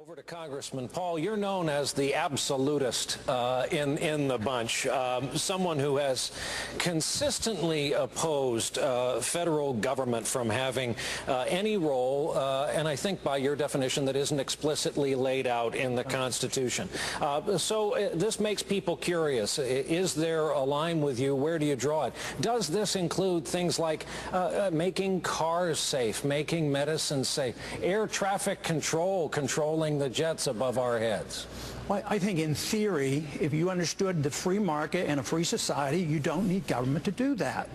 Over to Congressman Paul. You're known as the absolutist in the bunch, someone who has consistently opposed federal government from having any role, and I think by your definition that isn't explicitly laid out in the Constitution. So this makes people curious. Is there a line with you? Where do you draw it? Does this include things like making cars safe, making medicine safe, air traffic control, controlling the jets above our heads? Well, I think in theory, if you understood the free market and a free society, you don't need government to do that.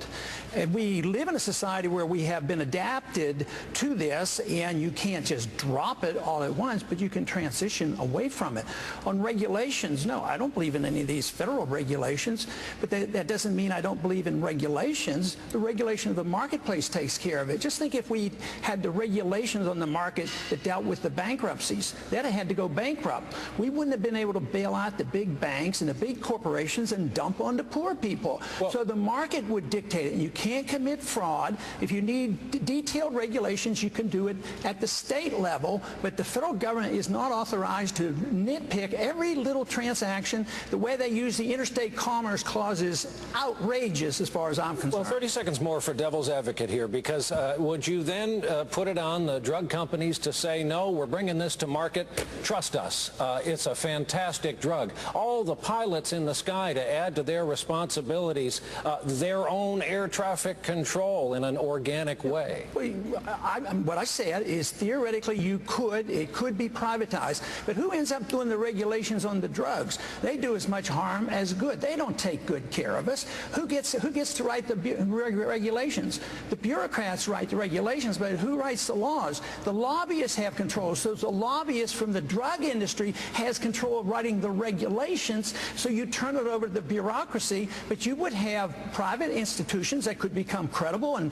And we live in a society where we have been adapted to this, and you can't just drop it all at once, but you can transition away from it. On regulations, no, I don't believe in any of these federal regulations, but that doesn't mean I don't believe in regulations. The regulation of the marketplace takes care of it. Just think if we had the regulations on the market that dealt with the bankruptcies, that had to go bankrupt. We wouldn't have been able to bail out the big banks and the big corporations and dump on the poor people. Well, so the market would dictate it. You can't commit fraud. If you need detailed regulations, you can do it at the state level, but the federal government is not authorized to nitpick every little transaction. The way they use the interstate commerce clause is outrageous as far as I'm concerned. Well, 30 seconds more for devil's advocate here, because would you then put it on the drug companies to say, no, we're bringing this to market, trust us, it's a fantastic drug. All the pilots in the sky to add to their responsibilities, their own air traffic control in an organic way. What I said is theoretically it could be privatized, but who ends up doing the regulations on the drugs? They do as much harm as good. They don't take good care of us. Who gets to write the regulations? The bureaucrats write the regulations, but who writes the laws? The lobbyists have control, so the lobbyist from the drug industry has control of writing the regulations, so you turn it over to the bureaucracy, but you would have private institutions that could become credible. And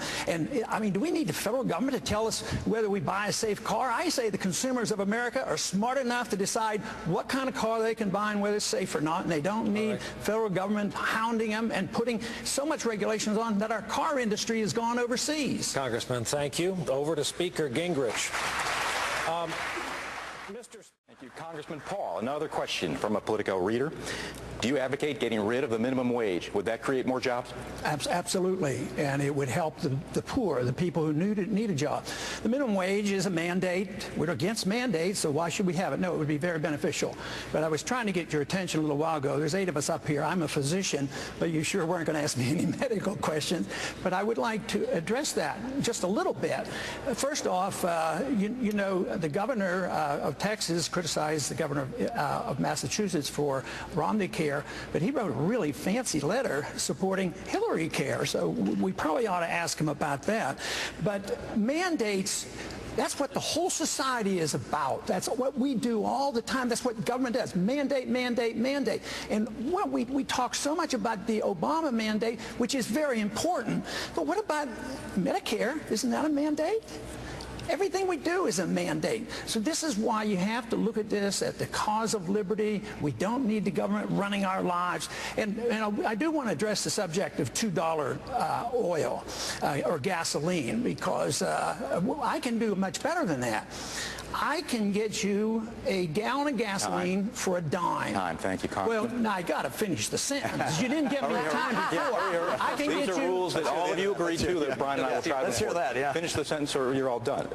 I mean, do we need the federal government to tell us whether we buy a safe car? I say the consumers of America are smart enough to decide what kind of car they can buy and whether it's safe or not, and they don't need federal government hounding them and putting so much regulations on that our car industry has gone overseas. Congressman, thank you. Over to Speaker Gingrich. Thank you, Congressman Paul. Another question from a Politico reader. Do you advocate getting rid of the minimum wage? Would that create more jobs? Absolutely, and it would help the poor, the people who need a job. The minimum wage is a mandate. We're against mandates, so why should we have it? No, it would be very beneficial. But I was trying to get your attention a little while ago. There's 8 of us up here. I'm a physician, but you sure weren't going to ask me any medical questions. But I would like to address that just a little bit. First off, you know, the governor of Texas criticized the governor of Massachusetts for Romney Care, but he wrote a really fancy letter supporting Hillary Care, so we probably ought to ask him about that. But mandates, that's what the whole society is about. That's what we do all the time. That's what government does. Mandate, mandate, mandate. And well, we talk so much about the Obama mandate, which is very important, but what about Medicare? Isn't that a mandate? Everything we do is a mandate. So this is why you have to look at this at the cause of liberty. We don't need the government running our lives. And I do want to address the subject of $2 oil or gasoline, because I can do much better than that. I can get you a gallon of gasoline for a dime. Thank you, Congressman. Well, now I got to finish the sentence. You didn't give me time before. I can These get are you rules that all of you agreed to that Brian and I will try. Let's hear that, yeah. Finish the sentence or you're all done.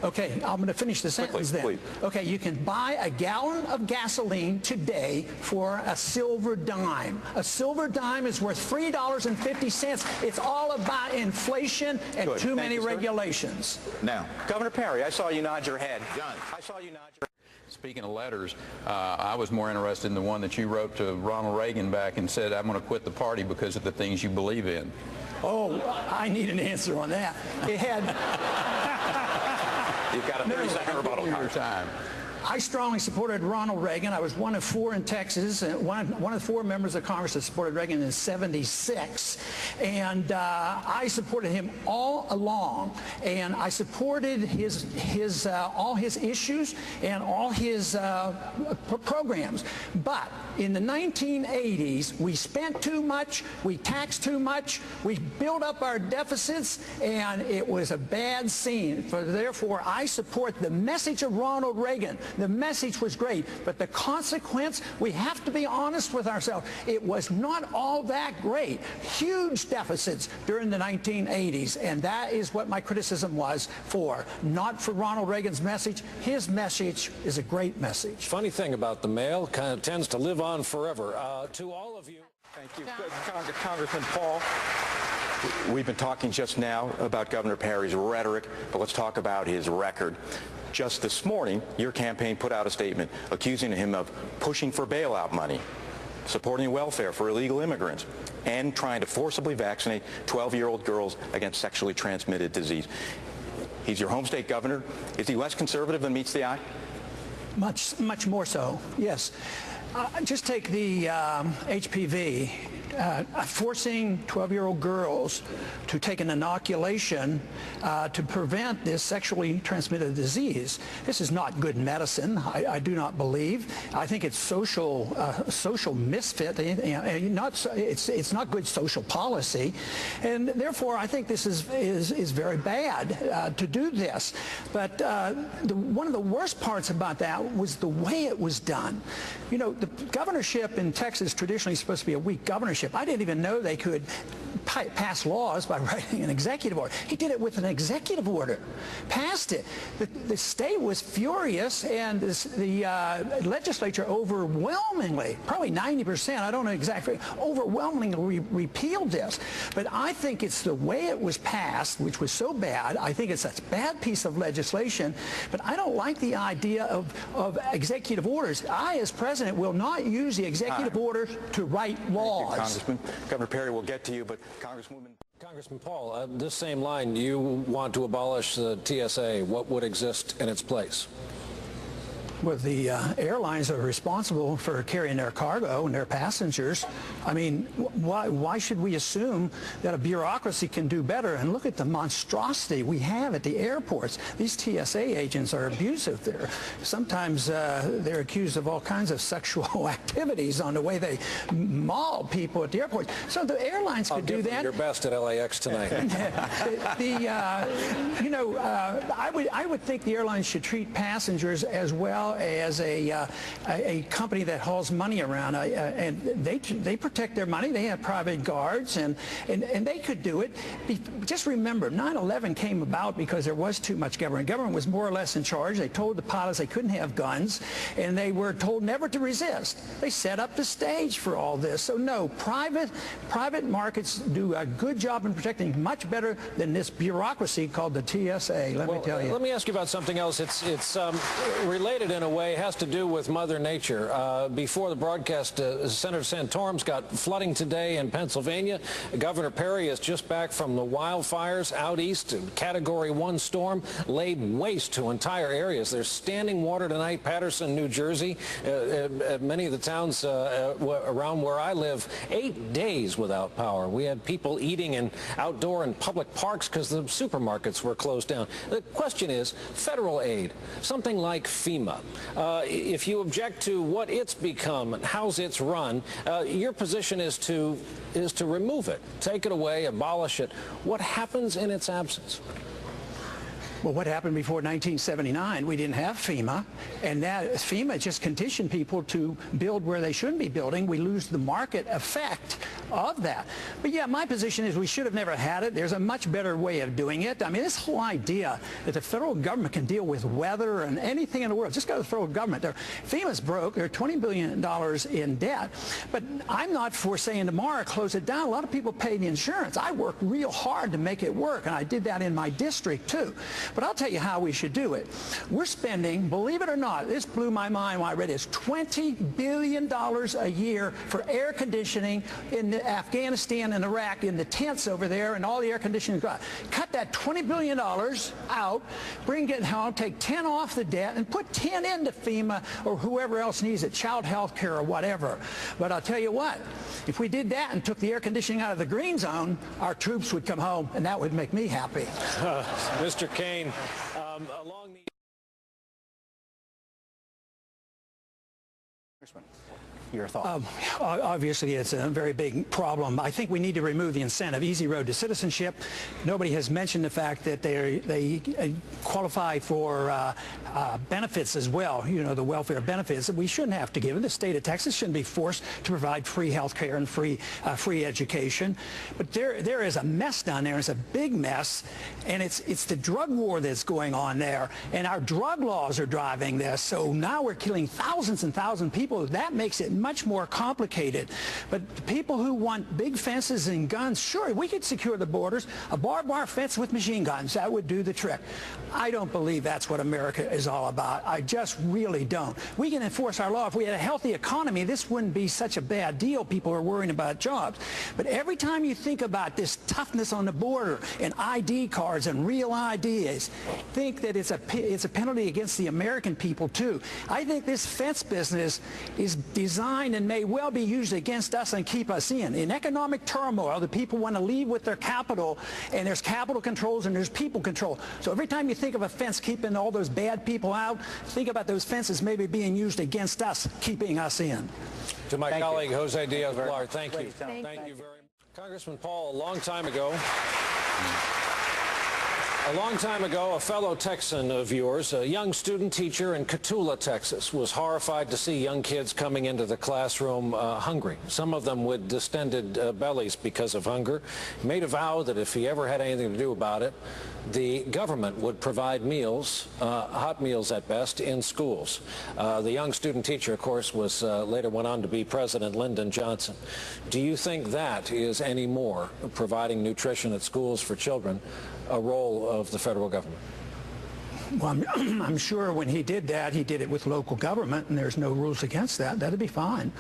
Okay, I'm going to finish the sentence then. Please. Okay, you can buy a gallon of gasoline today for a silver dime. A silver dime is worth $3.50. It's all about inflation and too many regulations. Now, Governor Perry, I saw you nod your head. John. I saw you nod your head. Speaking of letters, I was more interested in the one that you wrote to Ronald Reagan back and said, I'm going to quit the party because of the things you believe in. Oh, I need an answer on that. It had... You've got a 30-second rebuttal time. I strongly supported Ronald Reagan. I was one of 4 in Texas, and one of 4 members of Congress that supported Reagan in '76. And I supported him all along. And I supported all his issues and all his programs. But in the 1980s, we spent too much, we taxed too much, we built up our deficits, and it was a bad scene. Therefore, I support the message of Ronald Reagan. The message was great, but the consequence, we have to be honest with ourselves. It was not all that great. Huge deficits during the 1980s, and that is what my criticism was for. Not for Ronald Reagan's message. His message is a great message. Funny thing about the mail, kind of tends to live on forever. To all of you. Thank you. Congressman Paul, we've been talking just now about Governor Perry's rhetoric, but let's talk about his record. Just this morning, your campaign put out a statement accusing him of pushing for bailout money, supporting welfare for illegal immigrants, and trying to forcibly vaccinate 12-year-old girls against sexually transmitted disease. He's your home state governor. Is he less conservative than meets the eye? Much more so, yes. Just take the HPV. Forcing 12-year-old girls to take an inoculation to prevent this sexually transmitted disease. This is not good medicine, I do not believe. I think it's social misfit. It's not good social policy, and therefore I think this is very bad to do this. But one of the worst parts about that was the way it was done. You know, the governorship in Texas traditionally is supposed to be a weak governorship. I didn't even know they could pass laws by writing an executive order. He did it with an executive order, passed it. The state was furious, and the legislature overwhelmingly, probably 90%, I don't know exactly, overwhelmingly repealed this. But I think it's the way it was passed, which was so bad. I think it's a bad piece of legislation, but I don't like the idea of executive orders. I, as president, will not use the executive order to write laws. Congressman. Governor Perry will get to you, but Congressman Paul, this same line, you want to abolish the TSA. What would exist in its place? Well, the airlines are responsible for carrying their cargo and their passengers. I mean, why should we assume that a bureaucracy can do better? And look at the monstrosity we have at the airports. These TSA agents are abusive. Sometimes they're accused of all kinds of sexual activities on the way they maul people at the airport. So the airlines could do that. I'll give them your best at LAX tonight. I would think the airlines should treat passengers as well as a company that hauls money around, and they protect their money. They have private guards, and they could do it. Just remember, 9/11 came about because there was too much government. Government was more or less in charge. They told the pilots they couldn't have guns, and they were told never to resist. They set up the stage for all this. So no, private markets do a good job in protecting, much better than this bureaucracy called the TSA. Let me tell you. Let me ask you about something else. It's related in a way, has to do with Mother Nature. Before the broadcast, Senator Santorum's got flooding today in Pennsylvania. Governor Perry is just back from the wildfires out east. Category 1 storm laid waste to entire areas. There's standing water tonight, Paterson, New Jersey. Many of the towns around where I live, 8 days without power. We had people eating in outdoor and public parks because the supermarkets were closed down. The question is, federal aid, something like FEMA. If you object to what it's become and how's it's run, your position is to remove it, take it away, abolish it. What happens in its absence? Well, what happened before 1979? We didn't have FEMA, and that FEMA just conditioned people to build where they shouldn't be building. We lose the market effect of that. But yeah, my position is we should have never had it. There's a much better way of doing it. I mean, this whole idea that the federal government can deal with weather and anything in the world, just go to the federal government. FEMA's broke. They're $20 billion in debt. But I'm not for saying tomorrow close it down. A lot of people pay the insurance. I work real hard to make it work, and I did that in my district too. But I'll tell you how we should do it. We're spending, believe it or not, this blew my mind when I read this, $20 billion a year for air conditioning in Afghanistan and Iraq, in the tents over there, and all the air conditioning. Cut that $20 billion out, bring it home, take 10 off the debt, and put 10 into FEMA or whoever else needs it, child health care or whatever. But I'll tell you what, if we did that and took the air conditioning out of the green zone, our troops would come home, and that would make me happy. Mr. Kane, along the... your thoughts? Obviously, it's a very big problem. I think we need to remove the incentive, easy road to citizenship. Nobody has mentioned the fact that they qualify for benefits as well, you know, the welfare benefits that we shouldn't have to give. The state of Texas shouldn't be forced to provide free health care and free education. But there is a mess down there. It's a big mess, and it's the drug war that's going on there, and our drug laws are driving this. So now we're killing thousands and thousands of people. That makes it much more complicated. But the people who want big fences and guns, sure, we could secure the borders. A barbed wire fence with machine guns, that would do the trick. I don't believe that's what America is all about. I just really don't. We can enforce our law. If we had a healthy economy, this wouldn't be such a bad deal. People are worrying about jobs. But every time you think about this toughness on the border and ID cards and real IDs, think that it's a penalty against the American people too. I think this fence business is designed and may well be used against us and keep us in. In economic turmoil, the people want to leave with their capital, and there's capital controls and there's people control. So every time you think of a fence keeping all those bad people out, think about those fences maybe being used against us, keeping us in. To my colleague, Jose Diaz-Balart, thank you. Thank you very much. Congressman Paul, a long time ago, a fellow Texan of yours, a young student teacher in Cotulla, Texas, was horrified to see young kids coming into the classroom hungry, some of them with distended bellies because of hunger. He made a vow that if he ever had anything to do about it, the government would provide meals, hot meals at best, in schools. The young student teacher, of course, was later went on to be President Lyndon Johnson. Do you think that is any more, providing nutrition at schools for children, a role of the federal government? Well, I'm sure when he did that, he did it with local government, and there's no rules against that. That'd be fine.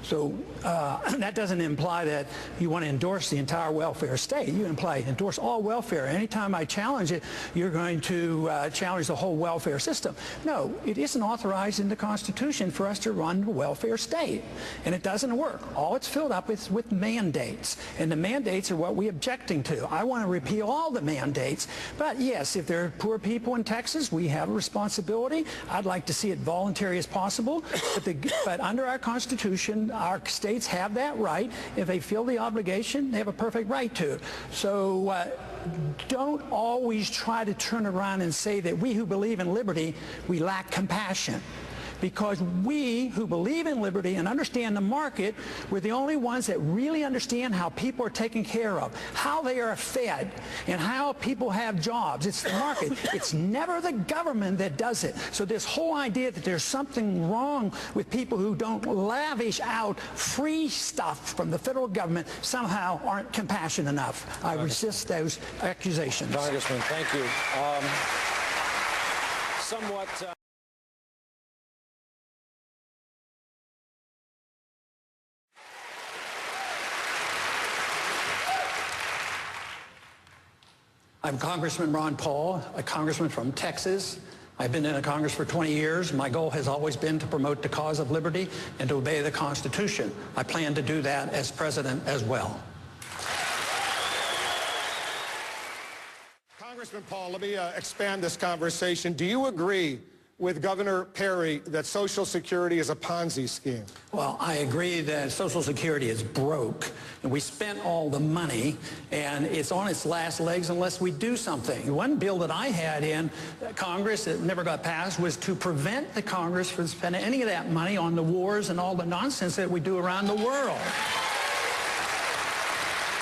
So that doesn't imply that you want to endorse the entire welfare state. You endorse all welfare. Anytime I challenge it, you're going to challenge the whole welfare system. No, it isn't authorized in the Constitution for us to run the welfare state, and it doesn't work. All it's filled up with mandates, and the mandates are what we're objecting to. I want to repeal all the mandates, but yes, if there are poor people in Texas, we have a responsibility. I'd like to see it voluntary as possible, but under our Constitution, our states have that right. If they feel the obligation, they have a perfect right to. So don't always try to turn around and say that we who believe in liberty, we lack compassion. Because we who believe in liberty and understand the market, we're the only ones that really understand how people are taken care of, how they are fed, and how people have jobs. It's the market. It's never the government that does it. So this whole idea that there's something wrong with people who don't lavish out free stuff from the federal government somehow aren't compassionate enough. I resist those accusations. Congressman, thank you. Somewhat... I'm Congressman Ron Paul, a congressman from Texas. I've been in the Congress for 20 years. My goal has always been to promote the cause of liberty and to obey the Constitution. I plan to do that as president as well. Congressman Paul, let me expand this conversation. Do you agree with Governor Perry that Social Security is a Ponzi scheme? Well, I agree that Social Security is broke, and we spent all the money, and it's on its last legs unless we do something. One bill that I had in Congress that never got passed was to prevent the Congress from spending any of that money on the wars and all the nonsense that we do around the world.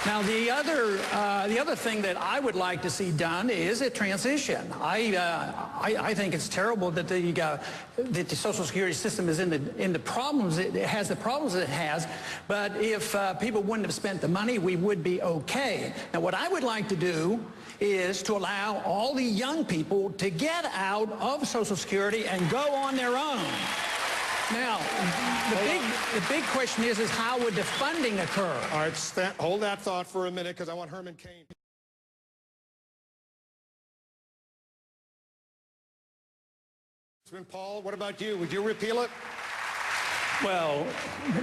Now, the other thing that I would like to see done is a transition. I think it's terrible that the Social Security system is in the problems. It has the problems it has. But if people wouldn't have spent the money, we would be okay. Now, what I would like to do is to allow all the young people to get out of Social Security and go on their own. Now, the big question is how would the funding occur? All right, hold that thought for a minute, because I want Herman Cain. Congressman Paul, what about you? Would you repeal it? Well,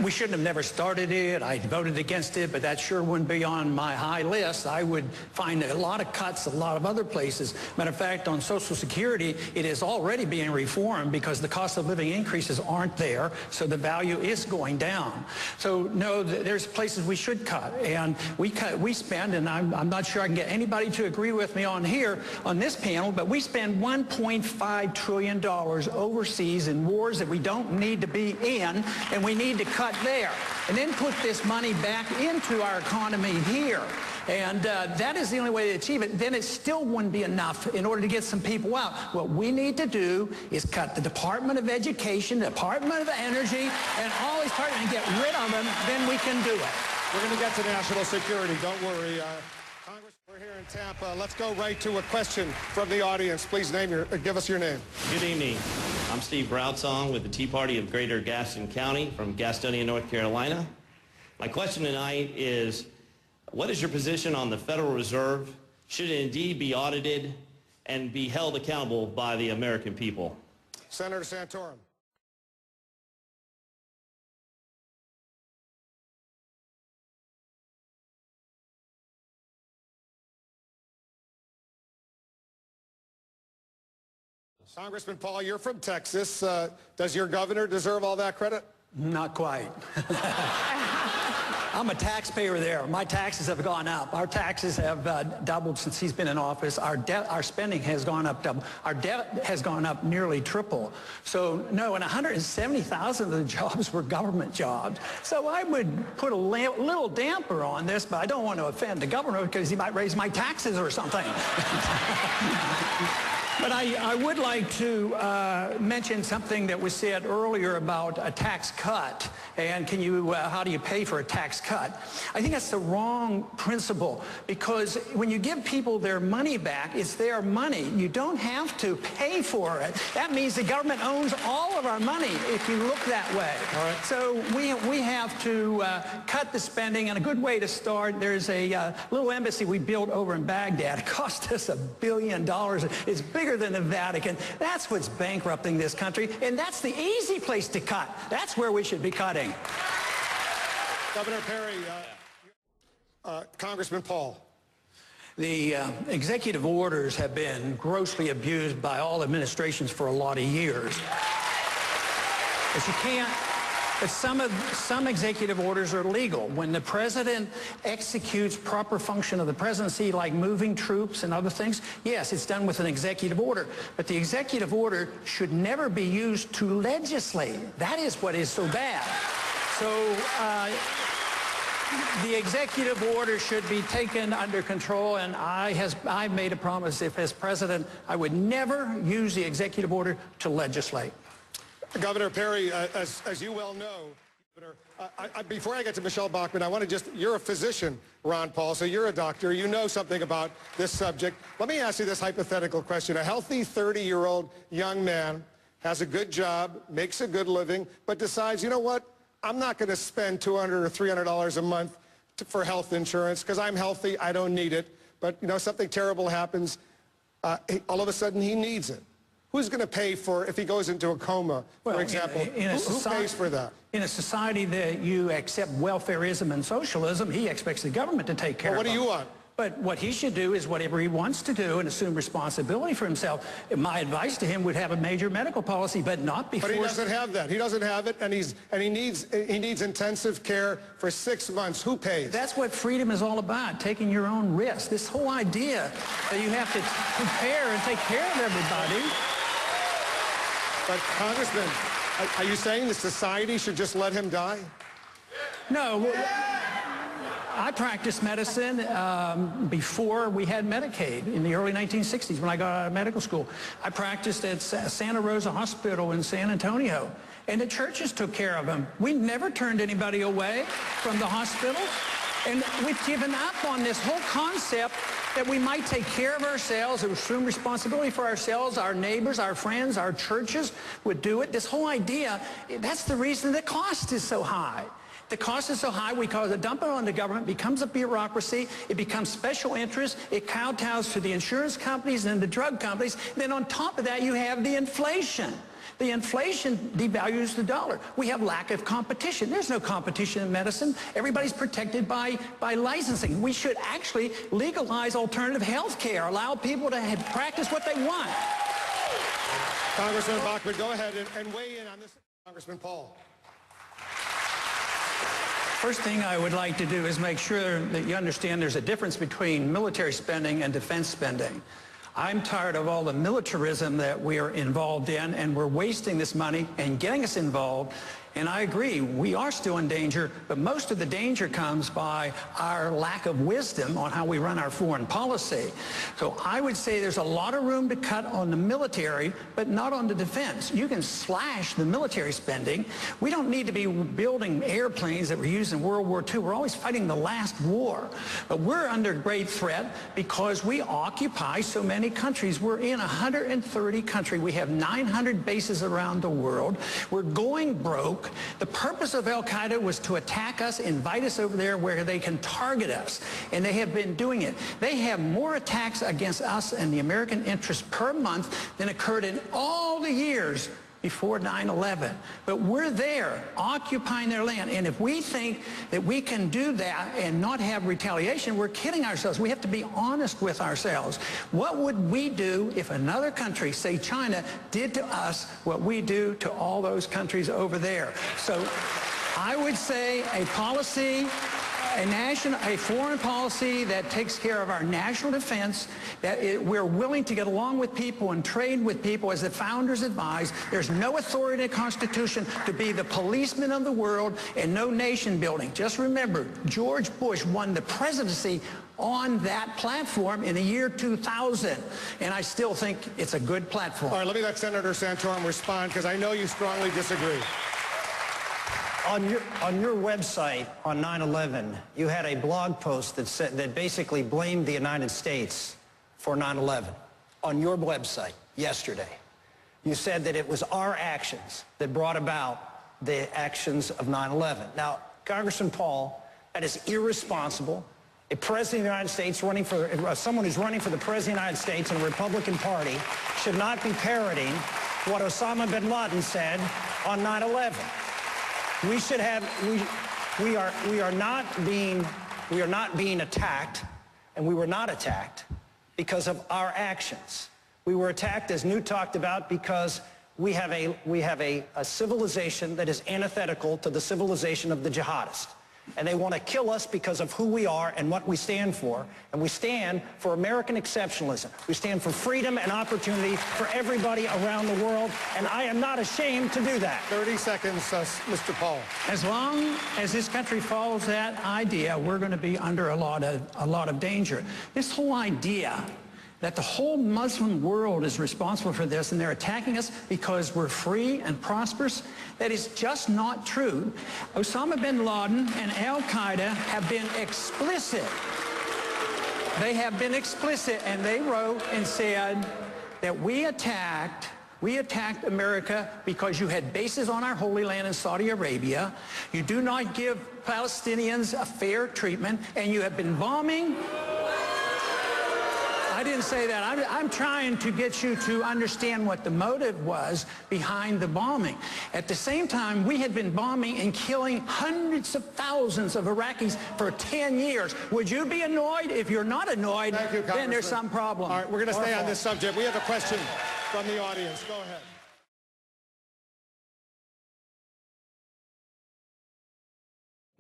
we shouldn't have never started it. I voted against it, but that sure wouldn't be on my high list. I would find a lot of cuts a lot of other places. Matter of fact, on Social Security, it is already being reformed because the cost of living increases aren't there, so the value is going down. So, no, there's places we should cut, and we spend, and I'm not sure I can get anybody to agree with me on here, on this panel, but we spend $1.5 trillion overseas in wars that we don't need to be in, and we need to cut there and then put this money back into our economy here. And that is the only way to achieve it. Then it still wouldn't be enough in order to get some people out. What we need to do is cut the Department of Education, the Department of Energy, and all these departments and get rid of them. Then we can do it. We're going to get to national security. Don't worry. Congress, we're here in Tampa. Let's go right to a question from the audience. Please give us your name. Good evening. I'm Steve Broutsong with the Tea Party of Greater Gaston County from Gastonia, North Carolina. My question tonight is, what is your position on the Federal Reserve? Should it indeed be audited and be held accountable by the American people? Senator Santorum. Congressman Paul, you're from Texas. Does your governor deserve all that credit? Not quite. I'm a taxpayer there. My taxes have gone up. Our taxes have doubled since he's been in office. Our spending has gone up double. Our debt has gone up nearly triple. So, no, and 170,000 of the jobs were government jobs. So I would put a little damper on this, but I don't want to offend the governor because he might raise my taxes or something. But I would like to mention something that was said earlier about a tax cut. And how do you pay for a tax cut? I think that's the wrong principle, because when you give people their money back, it's their money. You don't have to pay for it. That means the government owns all of our money if you look that way. All right. So we have to cut the spending, and a good way to start, there's a little embassy we built over in Baghdad. It cost us $1 billion. It's bigger than the Vatican. That's what's bankrupting this country, and that's the easy place to cut. That's where we should be cutting. Governor Perry, Congressman Paul. The executive orders have been grossly abused by all administrations for a lot of years. But you can't. But some executive orders are legal. When the president executes proper function of the presidency, like moving troops and other things, yes, it's done with an executive order. But the executive order should never be used to legislate. That is what is so bad. So the executive order should be taken under control, and I made a promise, if as president, I would never use the executive order to legislate. Governor Perry, as you well know, before I get to Michelle Bachmann, I want to you're a physician, Ron Paul, so you're a doctor. You know something about this subject. Let me ask you this hypothetical question. A healthy 30-year-old young man has a good job, makes a good living, but decides, you know what, I'm not going to spend $200 or $300 a month for health insurance because I'm healthy, I don't need it. But, you know, something terrible happens, all of a sudden he needs it. Who's going to pay for if he goes into a coma, for example? Who pays for that? In a society that you accept welfareism and socialism, he expects the government to take care of him. What do you want? But what he should do is whatever he wants to do and assume responsibility for himself. My advice to him would have a major medical policy, but not before. But he doesn't have that. He doesn't have it, and he needs intensive care for 6 months. Who pays? That's what freedom is all about, taking your own risk. This whole idea that you have to prepare and take care of everybody. But Congressman, are you saying the society should just let him die? No. I practiced medicine before we had Medicaid in the early 1960s when I got out of medical school. I practiced at Santa Rosa Hospital in San Antonio, and the churches took care of him. We never turned anybody away from the hospital, and we've given up on this whole concept that we might take care of ourselves, assume responsibility for ourselves, our neighbors, our friends, our churches would do it. This whole idea, that's the reason the cost is so high. The cost is so high, we cause a dump it on the government, becomes a bureaucracy, it becomes special interest, it kowtows to the insurance companies and the drug companies. Then on top of that, you have the inflation. The inflation devalues the dollar. We have lack of competition. There's no competition in medicine. Everybody's protected by licensing. We should actually legalize alternative health care, allow people to practice what they want. Congressman Bachmann, go ahead and weigh in on this. Congressman Paul. First thing I would like to do is make sure that you understand there's a difference between military spending and defense spending. I'm tired of all the militarism that we are involved in, and we're wasting this money and getting us involved. And I agree, we are still in danger, but most of the danger comes by our lack of wisdom on how we run our foreign policy. So I would say there's a lot of room to cut on the military, but not on the defense. You can slash the military spending. We don't need to be building airplanes that were used in World War II. We're always fighting the last war. But we're under great threat because we occupy so many countries. We're in 130 countries. We have 900 bases around the world. We're going broke. The purpose of al-Qaeda was to attack us, invite us over there where they can target us, and they have been doing it. They have more attacks against us and the American interest per month than occurred in all the years before 9/11. But we're there, occupying their land, and if we think that we can do that and not have retaliation, we're kidding ourselves. We have to be honest with ourselves. What would we do if another country, say China, did to us what we do to all those countries over there? So I would say a policy, a foreign policy that takes care of our national defense, that we're willing to get along with people and trade with people as the founders advised. There's no authority in the Constitution to be the policeman of the world, and no nation building. Just remember, George Bush won the presidency on that platform in the year 2000, and I still think it's a good platform. All right, let me let Senator Santorum respond, because I know you strongly disagree. On your website on 9/11, you had a blog post that basically blamed the United States for 9/11. On your website yesterday, you said that it was our actions that brought about the actions of 9/11. Now, Congressman Paul, that is irresponsible. A president of the United States someone who's running for the president of the United States in the Republican Party should not be parroting what Osama bin Laden said on 9/11. We should have, we are not being attacked, and we were not attacked because of our actions. We were attacked, as Newt talked about, because we have a civilization that is antithetical to the civilization of the jihadists. And they want to kill us because of who we are and what we stand for. And we stand for American exceptionalism. We stand for freedom and opportunity for everybody around the world. And I am not ashamed to do that. 30 seconds, Mr. Paul. As long as this country follows that idea, we're going to be under a lot of danger. This whole idea that the whole Muslim world is responsible for this and they're attacking us because we're free and prosperous, that is just not true. Osama bin Laden and al-Qaeda have been explicit. They have been explicit, and they wrote and said that we attacked America because you had bases on our Holy Land in Saudi Arabia. You do not give Palestinians a fair treatment, and you have been bombing. I didn't say that. I'm trying to get you to understand what the motive was behind the bombing. At the same time, we had been bombing and killing hundreds of thousands of Iraqis for 10 years. Would you be annoyed? If you're not annoyed, then there's some problem. All right, we're going to stay on this subject. We have a question from the audience. Go ahead.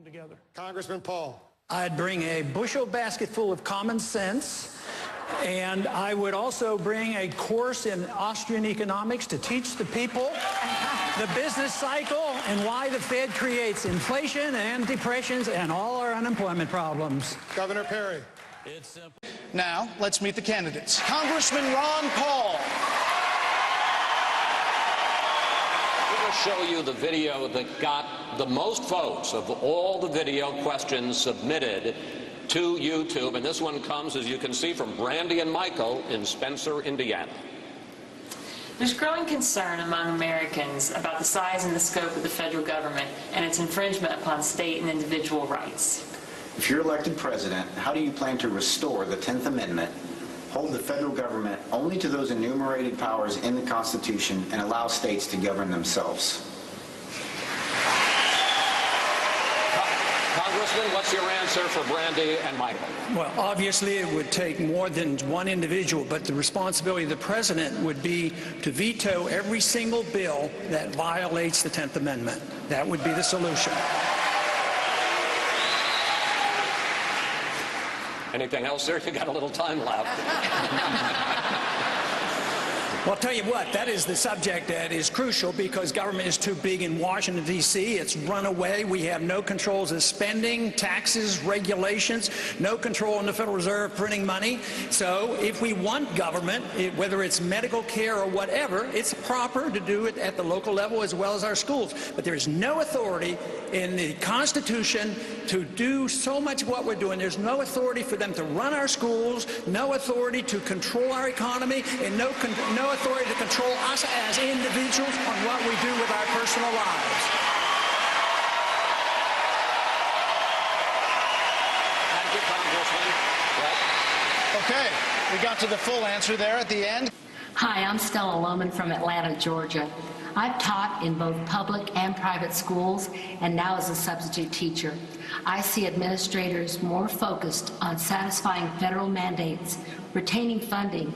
Together. Congressman Paul. I'd bring a bushel basket full of common sense, and I would also bring a course in Austrian economics to teach the people the business cycle and why the Fed creates inflation and depressions and all our unemployment problems. Governor Perry. It's simple. Now, let's meet the candidates. Congressman Ron Paul. We'll show you the video that got the most votes of all the video questions submitted to YouTube, and this one comes, as you can see, from Brandy and Michael in Spencer, Indiana. There's growing concern among Americans about the size and the scope of the federal government and its infringement upon state and individual rights. If you're elected president, how do you plan to restore the 10th Amendment hold the federal government only to those enumerated powers in the Constitution and allow states to govern themselves. Congressman, what's your answer for Brandy and Michael? Well, obviously it would take more than one individual, but the responsibility of the president would be to veto every single bill that violates the 10th Amendment. That would be the solution. Anything else, sir? You got a little time left. Well, I'll tell you what, that is the subject that is crucial because government is too big in Washington, D.C. It's run away. We have no controls of spending, taxes, regulations, no control in the Federal Reserve printing money. So if we want government, whether it's medical care or whatever, it's proper to do it at the local level as well as our schools. But there is no authority in the Constitution to do so much of what we're doing. There's no authority for them to run our schools, no authority to control our economy, and no authority to control us as individuals on what we do with our personal lives. Thank you, Congressman. Okay, we got to the full answer there at the end. Hi, I'm Stella Lohman from Atlanta, Georgia. I've taught in both public and private schools and now as a substitute teacher. I see administrators more focused on satisfying federal mandates, retaining funding,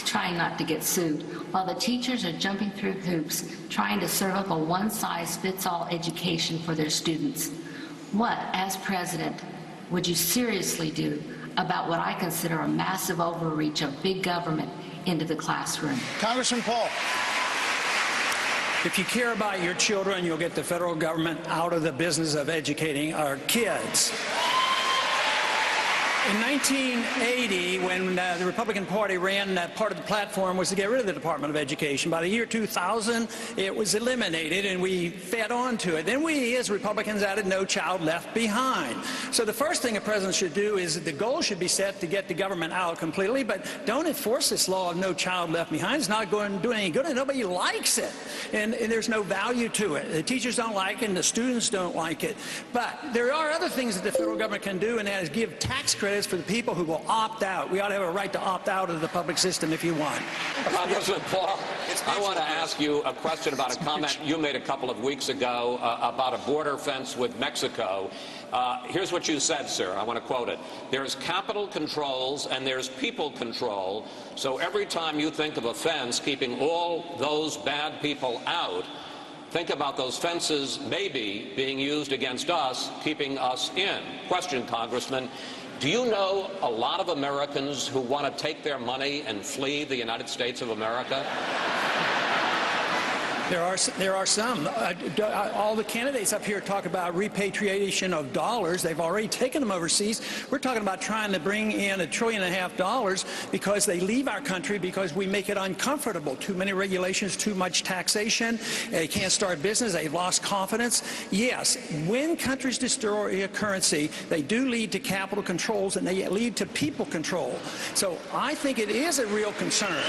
trying not to get sued, while the teachers are jumping through hoops, trying to serve up a one-size-fits-all education for their students. What, as president, would you seriously do about what I consider a massive overreach of big government into the classroom? Congressman Paul. If you care about your children, you'll get the federal government out of the business of educating our kids. In 1980, when the Republican Party ran, part of the platform was to get rid of the Department of Education. By the year 2000, it was eliminated, and we fed on to it. Then we, as Republicans, added No Child Left Behind. So the first thing a president should do is the goal should be set to get the government out completely, but don't enforce this law of No Child Left Behind. It's not going to do any good, and nobody likes it. And there's no value to it. The teachers don't like it, and the students don't like it. But there are other things that the federal government can do, and that is give tax credits for the people who will opt out. We ought to have a right to opt out of the public system if you want. Congressman Paul, I want to ask you a question about a comment you made a couple of weeks ago about a border fence with Mexico. Here's what you said, sir. I want to quote it. There's capital controls and there's people control. So every time you think of a fence keeping all those bad people out, think about those fences maybe being used against us, keeping us in. Question, Congressman. Do you know a lot of Americans who want to take their money and flee the United States of America? There are some. All the candidates up here talk about repatriation of dollars. They've already taken them overseas. We're talking about trying to bring in $1.5 trillion because they leave our country because we make it uncomfortable. Too many regulations, too much taxation. They can't start business. They've lost confidence. Yes, when countries destroy a currency, they do lead to capital controls and they lead to people control. So I think it is a real concern.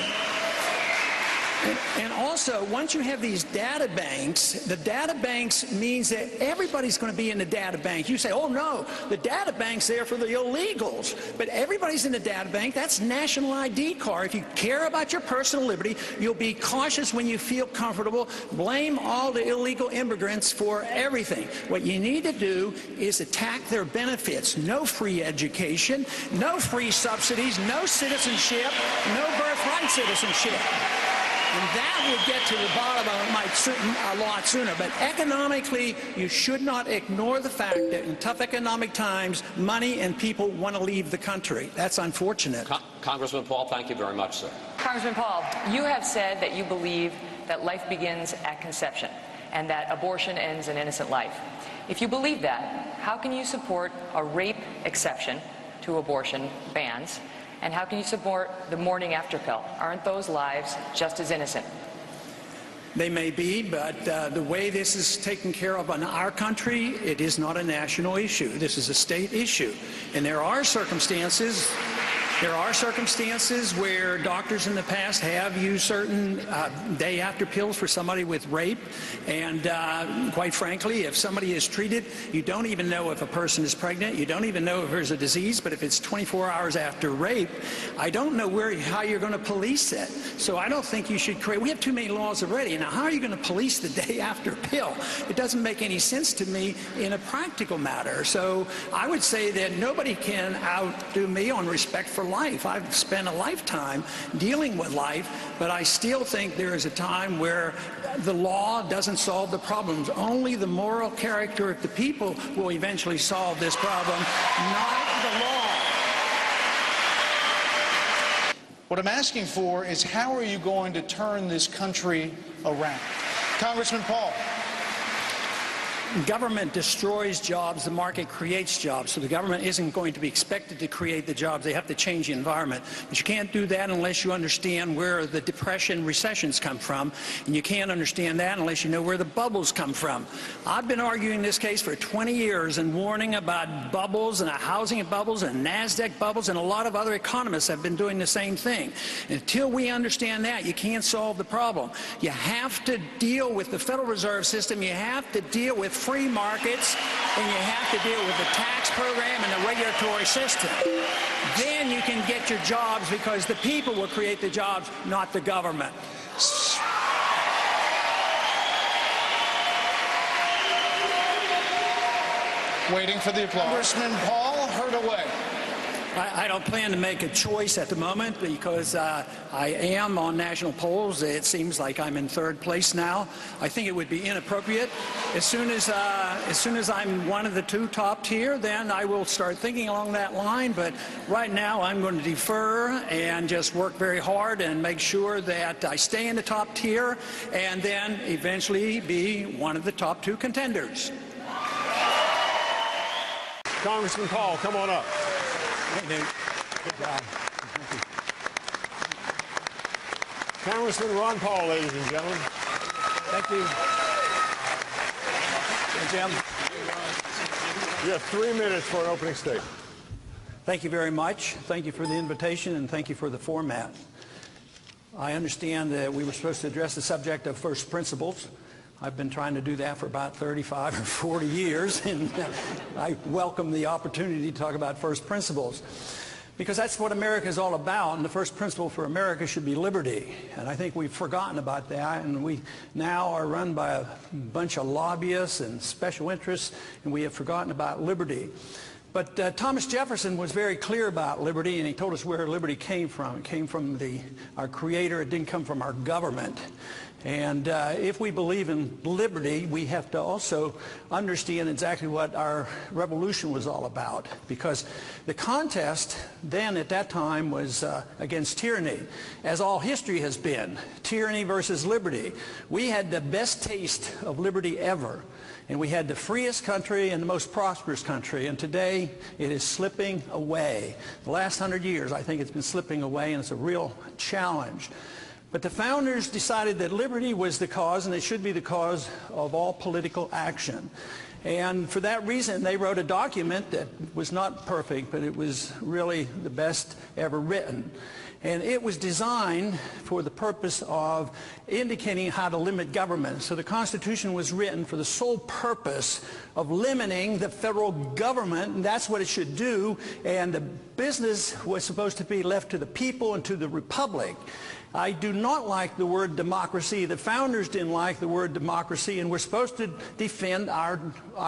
And also, once you have these data banks, the data banks means that everybody's going to be in the data bank. You say, oh no, the data bank's there for the illegals. But everybody's in the data bank. That's national ID card. If you care about your personal liberty, you'll be cautious when you feel comfortable. Blame all the illegal immigrants for everything. What you need to do is attack their benefits. No free education, no free subsidies, no citizenship, no birthright citizenship. And that would get to the bottom of it a lot sooner. But economically, you should not ignore the fact that in tough economic times, money and people want to leave the country. That's unfortunate. Congressman Paul, thank you very much, sir. Congressman Paul, you have said that you believe that life begins at conception and that abortion ends an innocent life. If you believe that, how can you support a rape exception to abortion bans? And how can you support the morning after pill? Aren't those lives just as innocent? They may be, but the way this is taken care of in our country, it is not a national issue. This is a state issue. And there are circumstances There are circumstances where doctors in the past have used certain day-after pills for somebody with rape, and quite frankly, if somebody is treated, you don't even know if a person is pregnant, you don't even know if there's a disease, but if it's 24 hours after rape, I don't know how you're going to police it. So I don't think you should create, we have too many laws already. Now, how are you going to police the day-after pill? It doesn't make any sense to me in a practical matter. So I would say that nobody can outdo me on respect for life. I've spent a lifetime dealing with life, but I still think there is a time where the law doesn't solve the problems. Only the moral character of the people will eventually solve this problem, not the law. What I'm asking for is, how are you going to turn this country around? Congressman Paul. Government destroys jobs, the market creates jobs. So the government isn't going to be expected to create the jobs. They have to change the environment. But you can't do that unless you understand where the depression, recessions come from. And you can't understand that unless you know where the bubbles come from. I've been arguing this case for 20 years and warning about bubbles and housing bubbles and NASDAQ bubbles, and a lot of other economists have been doing the same thing. Until we understand that, you can't solve the problem. You have to deal with the Federal Reserve System. You have to deal with free markets, and you have to deal with the tax program and the regulatory system. Then you can get your jobs, because the people will create the jobs, not the government. Waiting for the applause. Congressman Paul, heard away. I don't plan to make a choice at the moment, because I am on national polls. It seems like I'm in third place now. I think it would be inappropriate. As soon as I'm one of the two top tier, then I will start thinking along that line. But right now, I'm going to defer and just work very hard and make sure that I stay in the top tier, and then eventually be one of the top two contenders. Congressman Paul, come on up. Hey, Newt. Good job. Congressman Ron Paul, ladies and gentlemen. Thank you. Hey, Jim. You have 3 minutes for an opening statement. Thank you very much. Thank you for the invitation, and thank you for the format. I understand that we were supposed to address the subject of first principles. I've been trying to do that for about 35 or 40 years, and I welcome the opportunity to talk about first principles, because that's what America is all about, and the first principle for America should be liberty. And I think we've forgotten about that, and we now are run by a bunch of lobbyists and special interests, and we have forgotten about liberty. But Thomas Jefferson was very clear about liberty, and he told us where liberty came from. It came from our Creator. It didn't come from our government. And if we believe in liberty, we have to also understand exactly what our revolution was all about. Because the contest then at that time was against tyranny, as all history has been. Tyranny versus liberty. We had the best taste of liberty ever. And we had the freest country and the most prosperous country. And today, it is slipping away. The last 100 years, I think it's been slipping away, and it's a real challenge. But the founders decided that liberty was the cause, and it should be the cause of all political action. And for that reason, they wrote a document that was not perfect, but it was really the best ever written. And it was designed for the purpose of indicating how to limit government. So the Constitution was written for the sole purpose of limiting the federal government, and that's what it should do. And the business was supposed to be left to the people and to the republic. I do not like the word democracy. The founders didn't like the word democracy, and we're supposed to defend our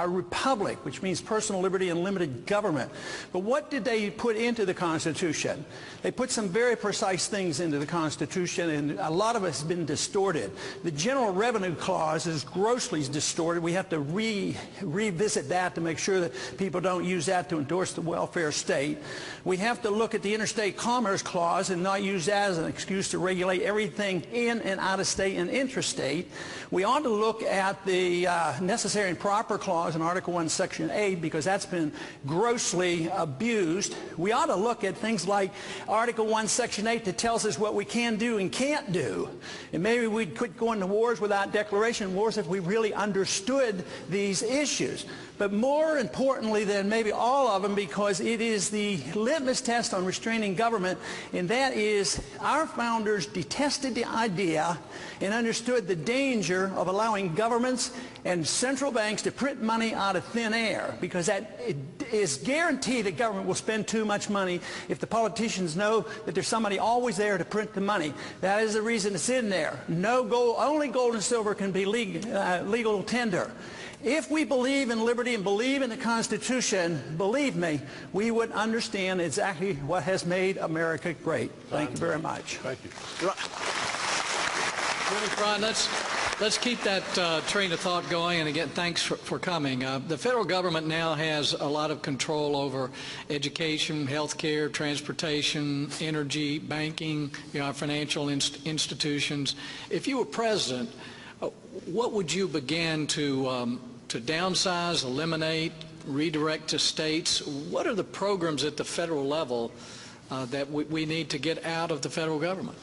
republic, which means personal liberty and limited government. But what did they put into the Constitution? They put some very precise things into the Constitution, and a lot of it has been distorted. The General Revenue Clause is grossly distorted. We have to revisit that to make sure that people don't use that to endorse the welfare state. We have to look at the Interstate Commerce Clause and not use that as an excuse to regulate everything in and out of state and intrastate. We ought to look at the Necessary and Proper Clause in Article 1, Section 8, because that's been grossly abused. We ought to look at things like Article 1, Section Section 8 that tells us what we can do and can't do. And maybe we'd quit going to wars without declaration wars if we really understood these issues. But more importantly than maybe all of them, because it is the litmus test on restraining government, and that is our founders detested the idea and understood the danger of allowing governments and central banks to print money out of thin air, because that it is guaranteed that government will spend too much money if the politicians know that there's somebody always there to print the money. That is the reason it's in there. No gold, only gold and silver can be legal tender. If we believe in liberty and believe in the Constitution, believe me, we would understand exactly what has made America great. Thank you very much. Thank you. Ron, let's keep that train of thought going. And again, thanks for coming. The federal government now has a lot of control over education, health care, transportation, energy, banking, financial institutions. If you were president, what would you begin to downsize, eliminate, redirect to states? What are the programs at the federal level that we need to get out of the federal government?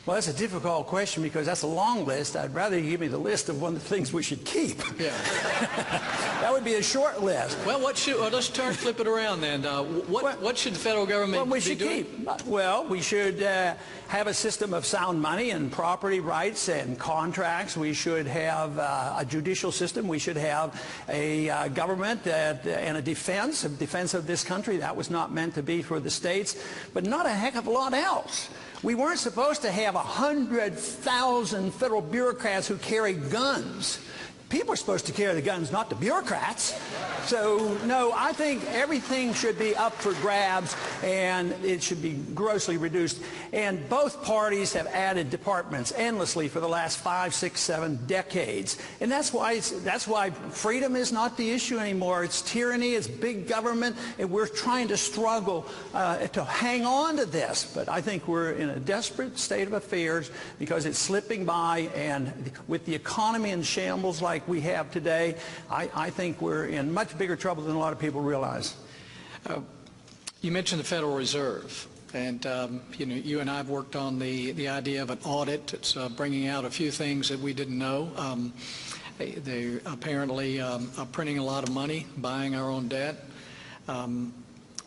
Well, that's a difficult question because that's a long list. I'd rather you give me the list of one of the things we should keep. Yeah. That would be a short list. Well, let's flip it around then. What should the federal government be doing? Keep? Well, we should have a system of sound money and property rights and contracts. We should have a judicial system. We should have a government and a defense of this country. That was not meant to be for the states, but not a heck of a lot else. We weren't supposed to have 100,000 federal bureaucrats who carry guns. People are supposed to carry the guns, not the bureaucrats. So, no, I think everything should be up for grabs, and it should be grossly reduced. And both parties have added departments endlessly for the last 5, 6, 7 decades. And that's why freedom is not the issue anymore. It's tyranny, it's big government, and we're trying to struggle to hang on to this. But I think we're in a desperate state of affairs because it's slipping by, and with the economy in shambles like we have today, I think we're in much bigger trouble than a lot of people realize. You mentioned the Federal Reserve, and you and I have worked on the idea of an audit. It's bringing out a few things that we didn't know. They apparently are printing a lot of money, buying our own debt.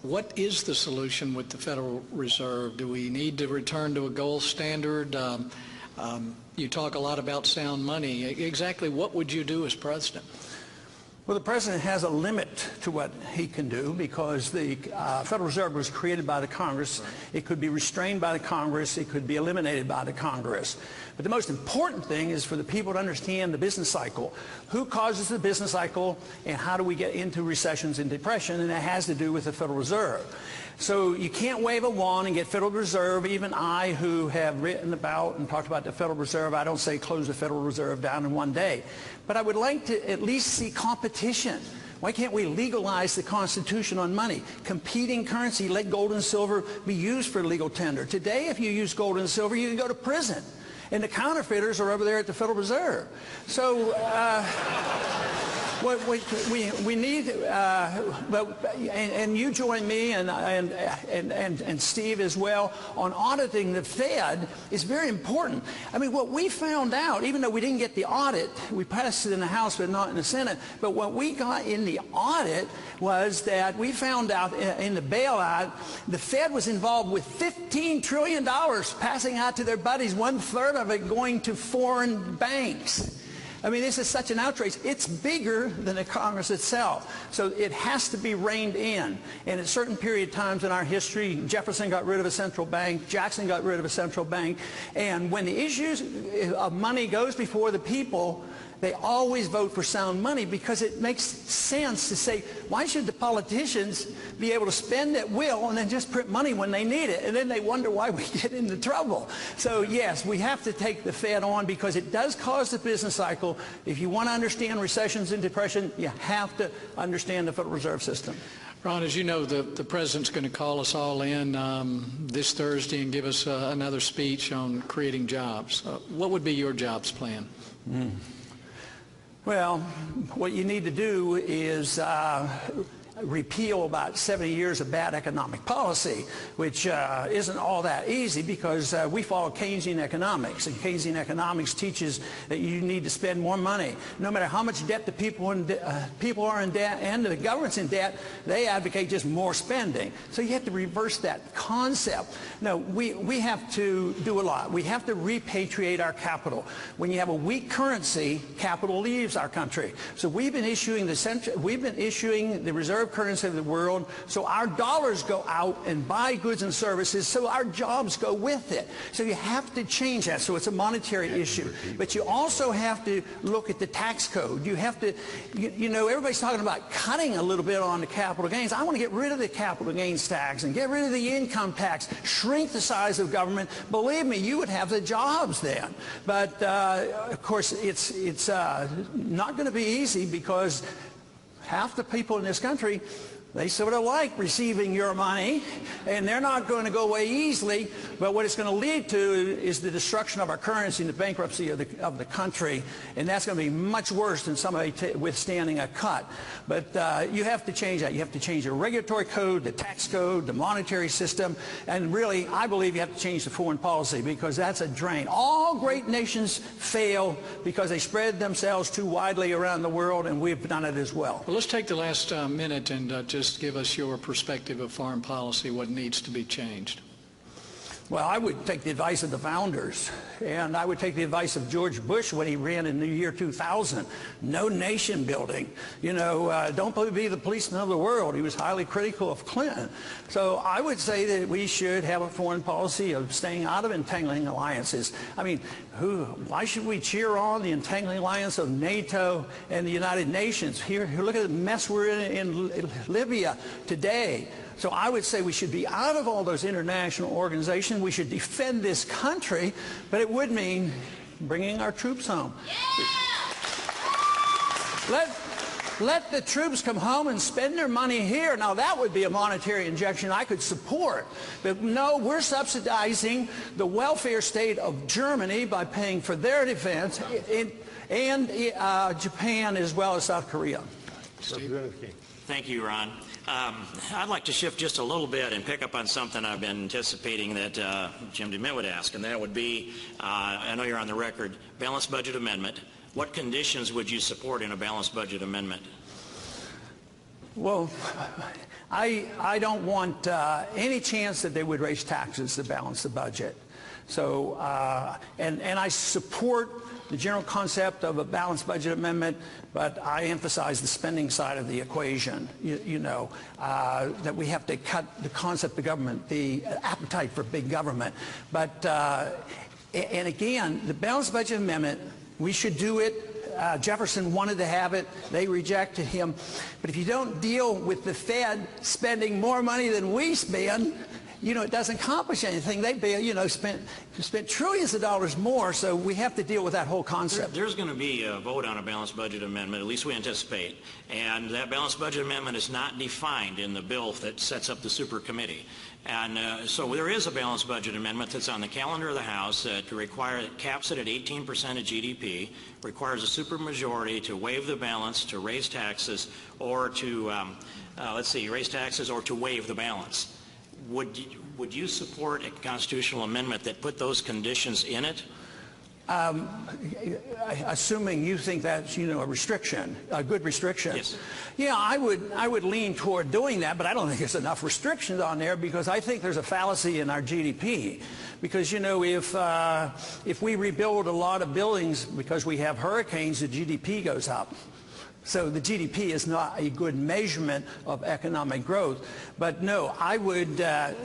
What is the solution with the Federal Reserve? Do we need to return to a gold standard? You talk a lot about sound money. Exactly what would you do as president? Well, the president has a limit to what he can do because the Federal Reserve was created by the Congress. It could be restrained by the Congress. It could be eliminated by the Congress. But the most important thing is for the people to understand the business cycle. Who causes the business cycle, and how do we get into recessions and depression? And that has to do with the Federal Reserve. So you can't wave a wand and get Federal Reserve. Even I, who have written about and talked about the Federal Reserve, I don't say close the Federal Reserve down in one day. But I would like to at least see competition. Why can't we legalize the Constitution on money? Competing currency, let gold and silver be used for legal tender. Today, if you use gold and silver, you can go to prison. And the counterfeiters are over there at the Federal Reserve. So what we need, and you join me and Steve as well on auditing the Fed is very important. I mean, what we found out, even though we didn't get the audit, we passed it in the House but not in the Senate, but what we got in the audit was that we found out in the bailout, the Fed was involved with $15 trillion passing out to their buddies, 1/3 of it going to foreign banks. I mean, this is such an outrage. It's bigger than the Congress itself. So it has to be reined in. And at certain period of times in our history, Jefferson got rid of a central bank, Jackson got rid of a central bank. And when the issues of money goes before the people, they always vote for sound money because it makes sense to say, why should the politicians be able to spend at will and then just print money when they need it? And then they wonder why we get into trouble. So yes, we have to take the Fed on because it does cause the business cycle. If you want to understand recessions and depression, you have to understand the Federal Reserve System. Ron, as you know, the president's going to call us all in this Thursday and give us another speech on creating jobs. What would be your jobs plan? Well, what you need to do is repeal about 70 years of bad economic policy, which isn't all that easy because we follow Keynesian economics, and Keynesian economics teaches that you need to spend more money. No matter how much debt the people are in debt and the government's in debt, they advocate just more spending. So you have to reverse that concept. No, we have to do a lot. We have to repatriate our capital. When you have a weak currency, capital leaves our country. So we've been issuing the reserve currency of the world, so our dollars go out and buy goods and services, so our jobs go with it. So you have to change that. So it's a monetary issue. But you also have to look at the tax code. You have to, you know, everybody's talking about cutting a little bit on the capital gains. I want to get rid of the capital gains tax and get rid of the income tax, shrink the size of government. Believe me, you would have the jobs then. But of course, it's not going to be easy because half the people in this country, they sort of like receiving your money, and they're not going to go away easily. But what it's going to lead to is the destruction of our currency and the bankruptcy of the country, and that's going to be much worse than somebody withstanding a cut. But you have to change that. You have to change the regulatory code, the tax code, the monetary system, and really, I believe you have to change the foreign policy because that's a drain. All great nations fail because they spread themselves too widely around the world, and we've done it as well. Well, let's take the last minute and just give us your perspective of foreign policy, what needs to be changed. Well, I would take the advice of the founders, and I would take the advice of George Bush when he ran in the year 2000. No nation building. You know, don't be the policeman of the world. He was highly critical of Clinton. So I would say that we should have a foreign policy of staying out of entangling alliances. I mean, why should we cheer on the entangling alliance of NATO and the United Nations? Here look at the mess we're in Libya today. So I would say we should be out of all those international organizations. We should defend this country, but it would mean bringing our troops home. Yeah! Let the troops come home and spend their money here. Now, that would be a monetary injection I could support. But no, we're subsidizing the welfare state of Germany by paying for their defense and Japan as well as South Korea. Thank you, Ron. I'd like to shift just a little bit and pick up on something I've been anticipating that Jim DeMint would ask, and that would be, I know you're on the record, balanced budget amendment. What conditions would you support in a balanced budget amendment? Well, I don't want any chance that they would raise taxes to balance the budget. So, and I support the general concept of a balanced budget amendment, but I emphasize the spending side of the equation, that we have to cut the concept of government, the appetite for big government. But, and again, the balanced budget amendment, we should do it. Jefferson wanted to have it. They rejected him. But if you don't deal with the Fed spending more money than we spend, it doesn't accomplish anything. They, spent trillions of dollars more, so we have to deal with that whole concept. There's going to be a vote on a balanced budget amendment, at least we anticipate, and that balanced budget amendment is not defined in the bill that sets up the super committee. And so there is a balanced budget amendment that's on the calendar of the House that caps it at 18% of GDP, requires a supermajority to waive the balance, to raise taxes, or to, raise taxes or to waive the balance. Would you support a constitutional amendment that put those conditions in it? Assuming you think that's, a restriction, a good restriction. Yes. Yeah, I would lean toward doing that, but I don't think there's enough restrictions on there because I think there's a fallacy in our GDP. Because, if we rebuild a lot of buildings because we have hurricanes, the GDP goes up. So the GDP is not a good measurement of economic growth. But no, I would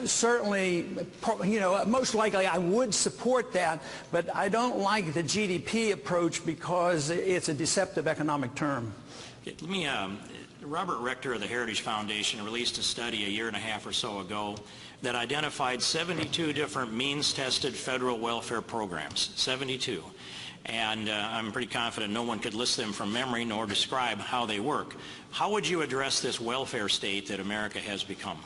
certainly, most likely I would support that, but I don't like the GDP approach because it's a deceptive economic term. Let me, Robert Rector of the Heritage Foundation released a study a year and a half or so ago that identified 72 different means-tested federal welfare programs, 72. And I'm pretty confident no one could list them from memory nor describe how they work. How would you address this welfare state that America has become?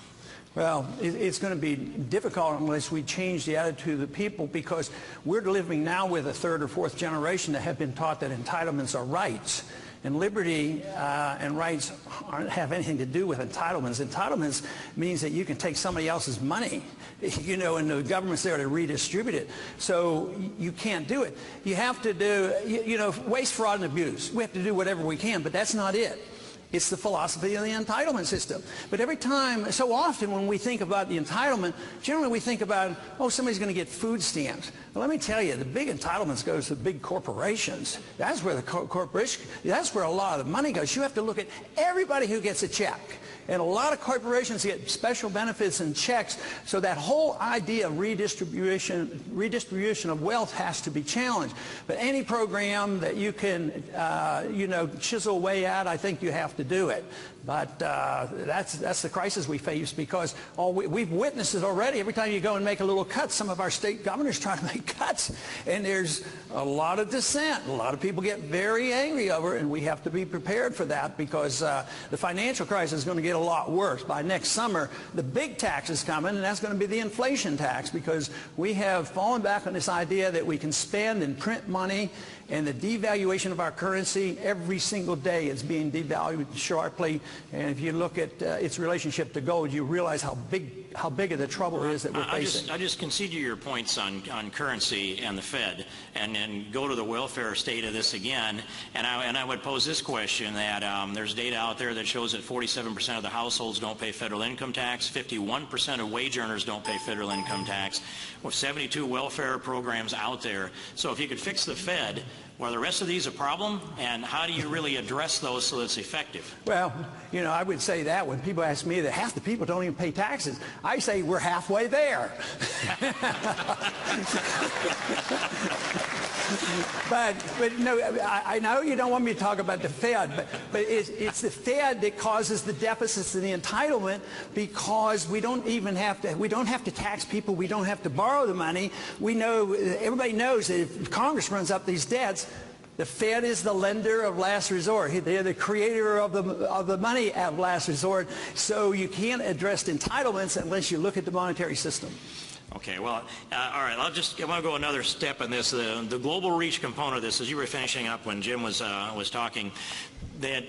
Well, it's going to be difficult unless we change the attitude of the people because we're living now with a third or fourth generation that have been taught that entitlements are rights. And liberty and rights aren't have anything to do with entitlements. Entitlements means that you can take somebody else's money, you know, and the government's there to redistribute it. So you can't do it. You have to do, you know, waste, fraud, and abuse. We have to do whatever we can, but that's not it. It's the philosophy of the entitlement system. But every time, so often when we think about the entitlement, generally we think about, oh, somebody's going to get food stamps. Well, let me tell you, the big entitlements goes to big corporations. That's where the corporation, that's where a lot of the money goes. You have to look at everybody who gets a check. And a lot of corporations get special benefits and checks, so that whole idea of redistribution of wealth has to be challenged. But any program that you can, you know, chisel away at, I think you have to do it. But that's the crisis we face, because we've witnessed it already. Every time you go and make a little cut, some of our state governors try to make cuts, and there's a lot of dissent. A lot of people get very angry over it, and we have to be prepared for that, because the financial crisis is going to get a lot worse. By next summer, the big tax is coming, and that's going to be the inflation tax, because we have fallen back on this idea that we can spend and print money, and the devaluation of our currency every single day is being devalued sharply. And if you look at its relationship to gold, you realize how big of the trouble is that we're facing. I just concede to your points on currency and the Fed, and go to the welfare state of this again. And I would pose this question, that there's data out there that shows that 47% of the households don't pay federal income tax, 51% of wage earners don't pay federal income tax, with 72 welfare programs out there. So if you could fix the Fed, are the rest of these a problem, and how do you really address those so it's effective? Well, you know, I would say that when people ask me that half the people don't even pay taxes, I say we're halfway there. But no, I know you don't want me to talk about the Fed, but it's the Fed that causes the deficits and the entitlement, because we don't have to tax people, we don't have to borrow the money. We know, everybody knows that if Congress runs up these debts, the Fed is the lender of last resort. They're the creator of the money of last resort. So you can't address entitlements unless you look at the monetary system. Okay, well, all right, I want to go another step in this. The global reach component of this, as you were finishing up when Jim was talking, that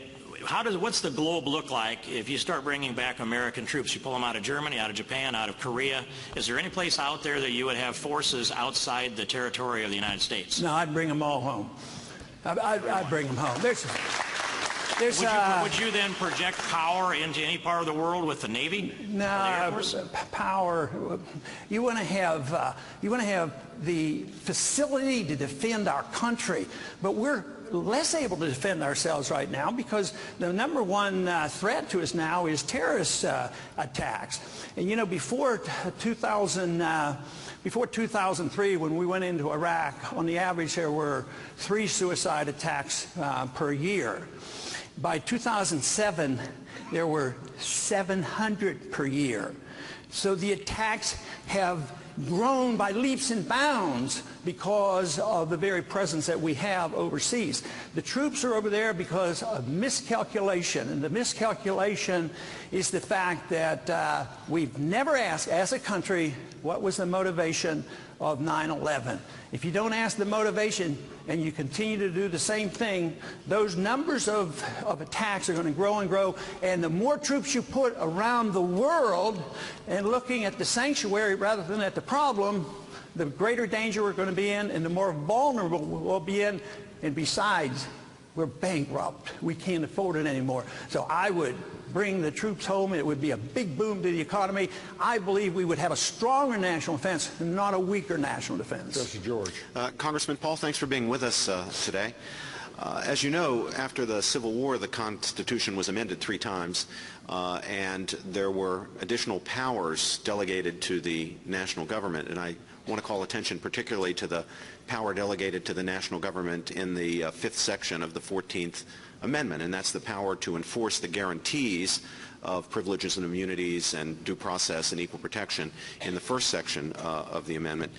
what's the globe look like if you start bringing back American troops? You pull them out of Germany, out of Japan, out of Korea. Is there any place out there that you would have forces outside the territory of the United States? No, I'd bring them all home. I'd bring them home. Would you then project power into any part of the world with the Navy? No, power. You want to have the facility to defend our country, but we're less able to defend ourselves right now, because the number one threat to us now is terrorist attacks. And you know, before 2003, when we went into Iraq, on the average there were 3 suicide attacks per year. By 2007, there were 700 per year. So the attacks have grown by leaps and bounds because of the very presence that we have overseas. The troops are over there because of miscalculation, and the miscalculation is the fact that we've never asked, as a country, what was the motivation of 9/11. If you don't ask the motivation and you continue to do the same thing, those numbers of attacks are going to grow and grow, and the more troops you put around the world and looking at the sanctuary rather than at the problem, the greater danger we're going to be in and the more vulnerable we'll be in. And besides, we're bankrupt. We can't afford it anymore. So I would bring the troops home. It would be a big boom to the economy. I believe we would have a stronger national defense, not a weaker national defense. Jesse George. Congressman Paul, thanks for being with us today. As you know, after the Civil War, the Constitution was amended 3 times, and there were additional powers delegated to the national government. And I want to call attention particularly to the power delegated to the national government in the 5th section of the 14th Amendment, and that's the power to enforce the guarantees of privileges and immunities and due process and equal protection in the 1st section of the amendment.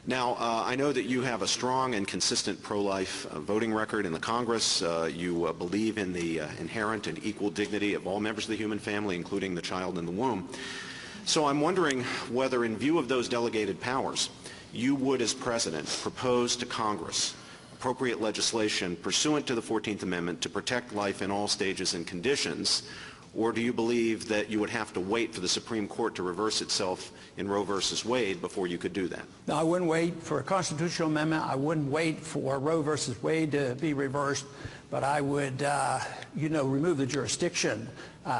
Now, I know that you have a strong and consistent pro-life voting record in the Congress. You believe in the inherent and equal dignity of all members of the human family, including the child in the womb. So I'm wondering whether, in view of those delegated powers, you would, as President, propose to Congress appropriate legislation pursuant to the 14th Amendment to protect life in all stages and conditions, or do you believe that you would have to wait for the Supreme Court to reverse itself in Roe versus Wade before you could do that? No, I wouldn't wait for a constitutional amendment. I wouldn't wait for Roe versus Wade to be reversed, but I would, remove the jurisdiction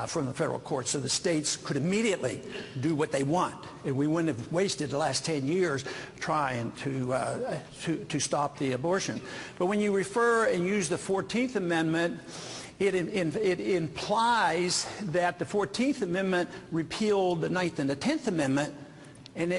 from the federal courts so the states could immediately do what they want. And we wouldn't have wasted the last 10 years trying to stop the abortion. But when you refer and use the 14th Amendment, it implies that the 14th Amendment repealed the 9th and the 10th Amendment, and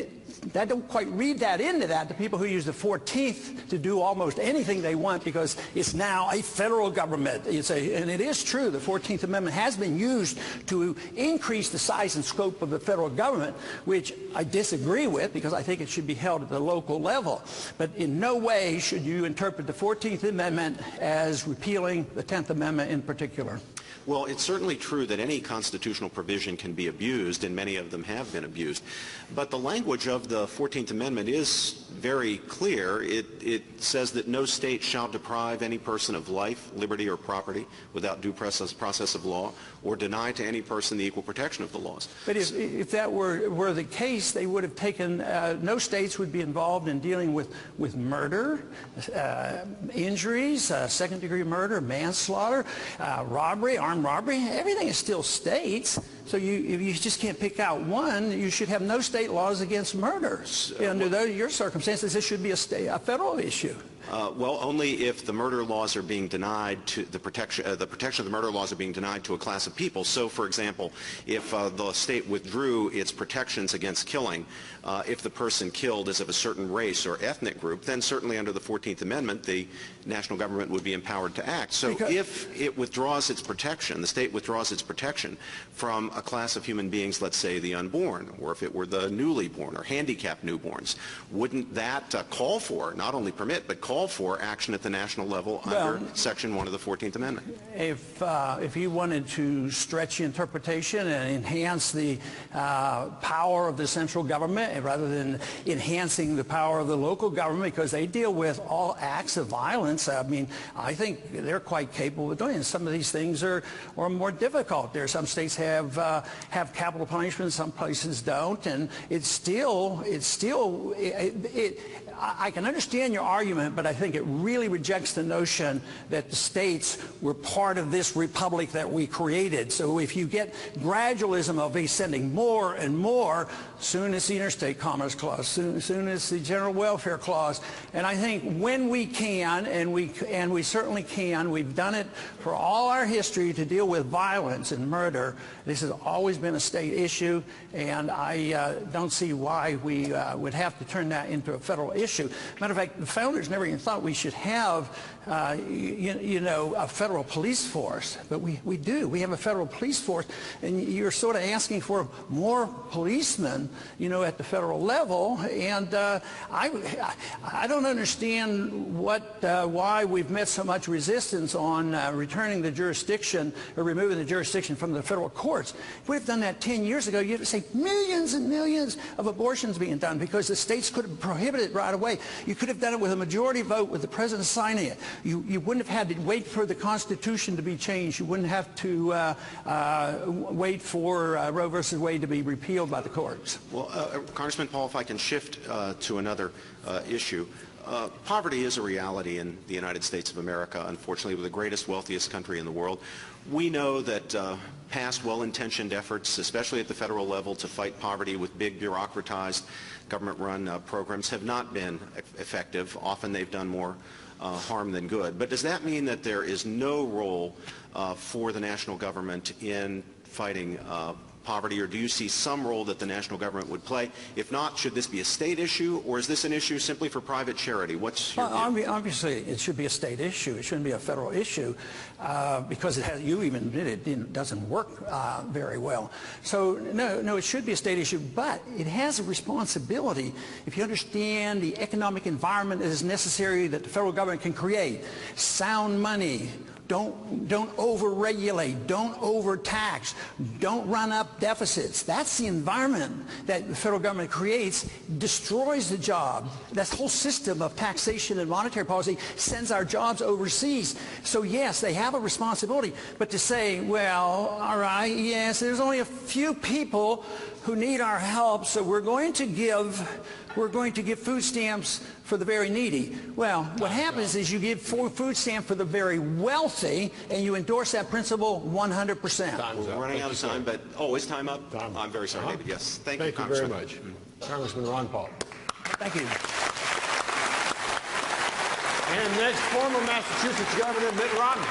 I don't quite read that into that. The people who use the 14th to do almost anything they want because it's now a federal government. And it is true, the 14th Amendment has been used to increase the size and scope of the federal government, which I disagree with because I think it should be held at the local level. But in no way should you interpret the 14th Amendment as repealing the 10th Amendment in particular. Well, it's certainly true that any constitutional provision can be abused, and many of them have been abused. But the language of the 14th Amendment is very clear. It says that no state shall deprive any person of life, liberty, or property without due process of law, or deny to any person the equal protection of the laws. But if that were the case, they would have taken, no states would be involved in dealing with murder, injuries, second-degree murder, manslaughter, robbery, armed robbery. Everything is still states. So if you just can't pick out one, you should have no state laws against murder. Under your circumstances, this should be a federal issue. Well, only if the murder laws are being denied to the protection of the murder laws are being denied to a class of people. So, for example, if the state withdrew its protections against killing, if the person killed is of a certain race or ethnic group, then certainly under the 14th Amendment, the national government would be empowered to act. So if it withdraws its protection, the state withdraws its protection from a class of human beings, let's say the unborn, or if it were the newly born or handicapped newborns, wouldn't that call for, not only permit, but call for action at the national level under Section 1 of the 14th Amendment? If you wanted to stretch the interpretation and enhance the power of the central government rather than enhancing the power of the local government because they deal with all acts of violence, I mean, I think they're quite capable of doing it. Some of these things are more difficult. Some states have capital punishment, some places don't, and I can understand your argument, but I think it really rejects the notion that the states were part of this republic that we created. So if you get gradualism of sending more and more, soon as the Interstate Commerce Clause, soon as the General Welfare Clause, and I think when we can, and we certainly can, we've done it for all our history to deal with violence and murder. This has always been a state issue, and I don't see why we would have to turn that into a federal issue. Matter of fact, the founders never even thought we should have, a federal police force, but we do. We have a federal police force, and you're sort of asking for more policemen, at the federal level, and I don't understand why we've met so much resistance on returning the jurisdiction or removing the jurisdiction from the federal courts. If we had done that 10 years ago, you'd say millions and millions of abortions being done because the states could have prohibited it right away. You could have done it with a majority vote with the president signing it. You wouldn't have had to wait for the Constitution to be changed. You wouldn't have to wait for Roe versus Wade to be repealed by the courts. Well, Congressman Paul, if I can shift to another issue. Poverty is a reality in the United States of America. Unfortunately, we're the greatest, wealthiest country in the world. We know that past well-intentioned efforts, especially at the federal level, to fight poverty with big bureaucratized government-run programs have not been effective. Often they've done more harm than good. But does that mean that there is no role for the national government in fighting poverty, or do you see some role that the national government would play? If not, should this be a state issue, or is this an issue simply for private charity? What's your view? Obviously, it should be a state issue. It shouldn't be a federal issue because you even admitted it doesn't work very well. So, no, it should be a state issue, but it has a responsibility, if you understand the economic environment that is necessary that the federal government can create, sound money, Don't overregulate. Don't overtax. Don't run up deficits. That's the environment that the federal government creates, destroys the job. That whole system of taxation and monetary policy sends our jobs overseas. So yes, they have a responsibility. But to say, well, all right, yes, there's only a few people who need our help, so we're going to give food stamps for the very needy. Well, what happens is you give food stamps for the very wealthy, and you endorse that principle 100%. We're running out of time, but is time up? I'm very sorry, David. Yes, thank you, very much, Congressman Ron Paul. Thank you. And next, former Massachusetts Governor Mitt Romney.